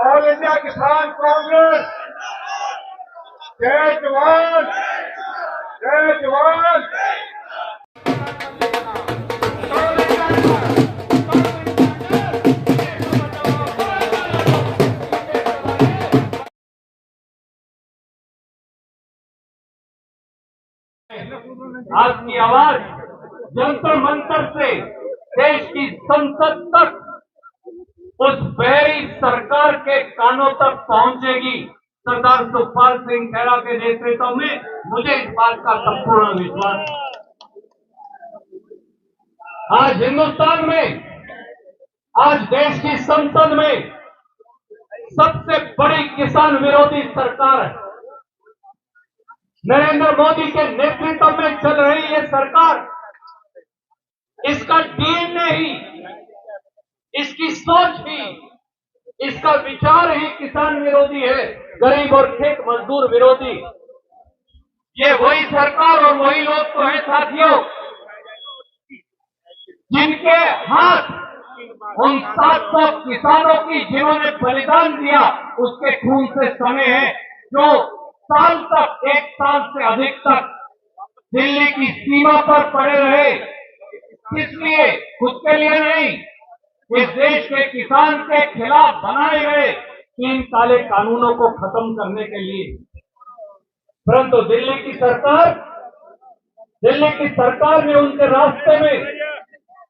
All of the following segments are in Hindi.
ऑल इंडिया किसान कांग्रेस, जय जवान, जय जवान। आपकी आवाज जंतर मंतर से देश की संसद तक उस बहरी सरकार के कानों तक पहुंचेगी। सरदार सुखपाल सिंह खैरा के नेतृत्व में मुझे इस बात का संपूर्ण विश्वास है। आज हिंदुस्तान में, आज देश की संसद में सबसे बड़ी किसान विरोधी सरकार है। नरेंद्र मोदी के नेतृत्व में चल रही ये सरकार, इसका डीएनए ही, इसकी सोच ही, इसका विचार ही किसान विरोधी है, गरीब और खेत मजदूर विरोधी। ये वही सरकार और वही लोग तो है साथियों, जिनके हाथ उन 700 किसानों की जिन्होंने बलिदान दिया उसके खून से सने हैं, जो साल तक, 1 साल से अधिक तक दिल्ली की सीमा पर पड़े रहे। किस लिए? खुद के लिए नहीं, इस देश के किसान के खिलाफ बनाए गए 3 काले कानूनों को खत्म करने के लिए। परंतु दिल्ली की सरकार ने उनके रास्ते में,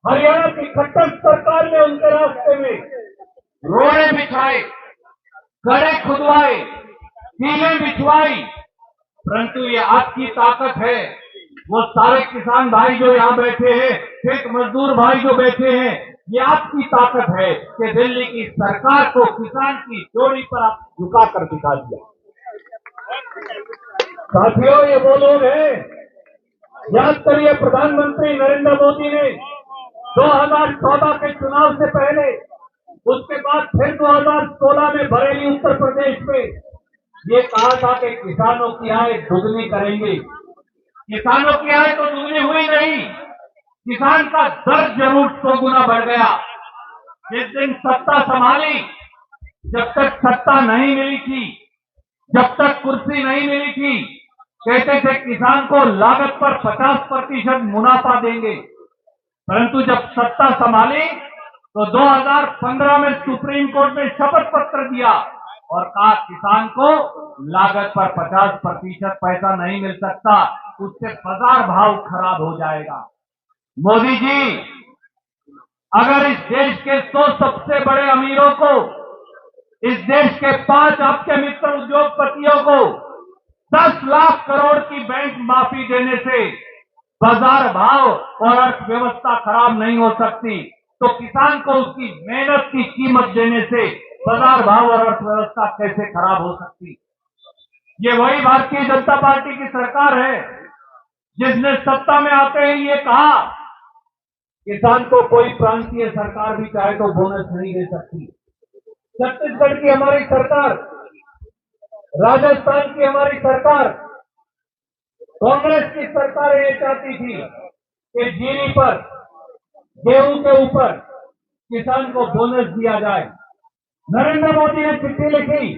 हरियाणा की खट्टर सरकार ने उनके रास्ते में रोड़े बिछाए, गड्ढे खुदवाए, टीलें बिछवाई। परंतु ये आपकी ताकत है। वो सारे किसान भाई जो यहाँ बैठे हैं, खेत मजदूर भाई जो बैठे हैं, ये आपकी ताकत है कि दिल्ली की सरकार को किसान की जोड़ी पर आप झुका कर दिखा दिया। साथियों, ये वो लोग हैं, याद करिए प्रधानमंत्री नरेंद्र मोदी ने 2014 के चुनाव से पहले, उसके बाद फिर 2016 में बरेली उत्तर प्रदेश में ये कहा था कि किसानों की आय दुगनी करेंगे। किसानों की आय तो दुगनी हुई नहीं, किसान का दर्द जरूर 100 गुना बढ़ गया। जिस दिन सत्ता संभाली, जब तक सत्ता नहीं मिली थी, जब तक कुर्सी नहीं मिली थी, कहते थे किसान को लागत पर 50% मुनाफा देंगे। परंतु जब सत्ता संभाली तो 2015 में सुप्रीम कोर्ट ने शपथ पत्र दिया और कहा किसान को लागत पर 50% पैसा नहीं मिल सकता, उससे बाजार भाव खराब हो जाएगा। मोदी जी, अगर इस देश के 100 सबसे बड़े अमीरों को, इस देश के 5 आपके मित्र उद्योगपतियों को 10 लाख करोड़ की बैंक माफी देने से बाजार भाव और अर्थव्यवस्था खराब नहीं हो सकती, तो किसान को उसकी मेहनत की कीमत देने से बाजार भाव और अर्थव्यवस्था कैसे खराब हो सकती? ये वही भारतीय जनता पार्टी की सरकार है जिसने सत्ता में आते ही ये कहा, किसान को कोई प्रांतीय सरकार भी चाहे तो बोनस नहीं दे सकती। छत्तीसगढ़ की हमारी सरकार, राजस्थान की हमारी सरकार, कांग्रेस की सरकार ये चाहती थी कि जीरी पर, गेहूं के ऊपर किसान को बोनस दिया जाए। नरेंद्र मोदी ने चिट्ठी लिखी,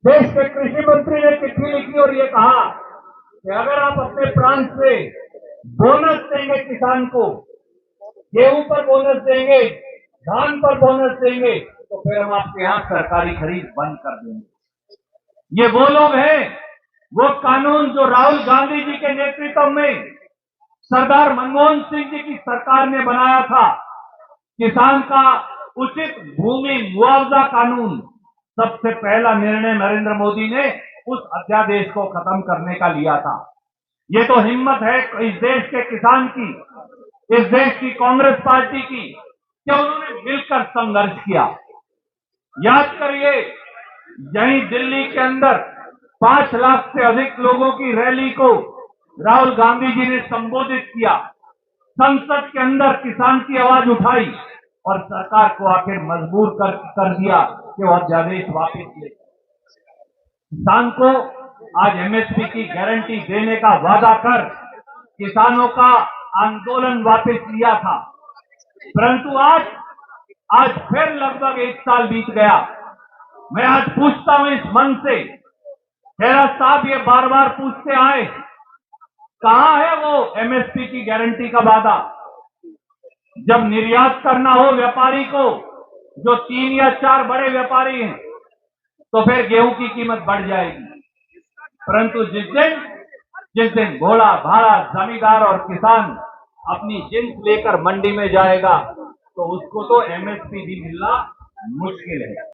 देश के कृषि मंत्री ने चिट्ठी लिखी और ये कहा कि अगर आप अपने प्रांत से बोनस देंगे किसान को, गेहूं पर बोनस देंगे, धान पर बोनस देंगे, तो फिर हम आपके यहां सरकारी खरीद बंद कर देंगे। ये वो लोग हैं, वो कानून जो राहुल गांधी जी के नेतृत्व में सरदार मनमोहन सिंह जी की सरकार ने बनाया था, किसान का उचित भूमि मुआवजा कानून। सबसे पहला निर्णय नरेंद्र मोदी ने उस अध्यादेश को खत्म करने का लिया था। ये तो हिम्मत है इस देश के किसान की, इस देश की कांग्रेस पार्टी की, कि उन्होंने मिलकर संघर्ष किया। याद करिए, यहीं दिल्ली के अंदर 5 लाख से अधिक लोगों की रैली को राहुल गांधी जी ने संबोधित किया। संसद के अंदर किसान की आवाज उठाई और सरकार को आखिर मजबूर कर दिया कि वो अध्यादेश वापस ले। किसान को आज एमएसपी की गारंटी देने का वादा कर किसानों का आंदोलन वापस लिया था। परंतु आज फिर लगभग 1 साल बीत गया मैं आज पूछता हूं इस मन से, खेरा साहब ये बार बार पूछते आए, कहां है वो एमएसपी की गारंटी का वादा? जब निर्यात करना हो व्यापारी को, जो 3 या 4 बड़े व्यापारी हैं, तो फिर गेहूं की कीमत बढ़ जाएगी। परंतु जिस दिन घोड़ा भाड़ा जमींदार और किसान अपनी जिन्स लेकर मंडी में जाएगा, तो उसको तो एमएसपी भी मिलना मुश्किल है।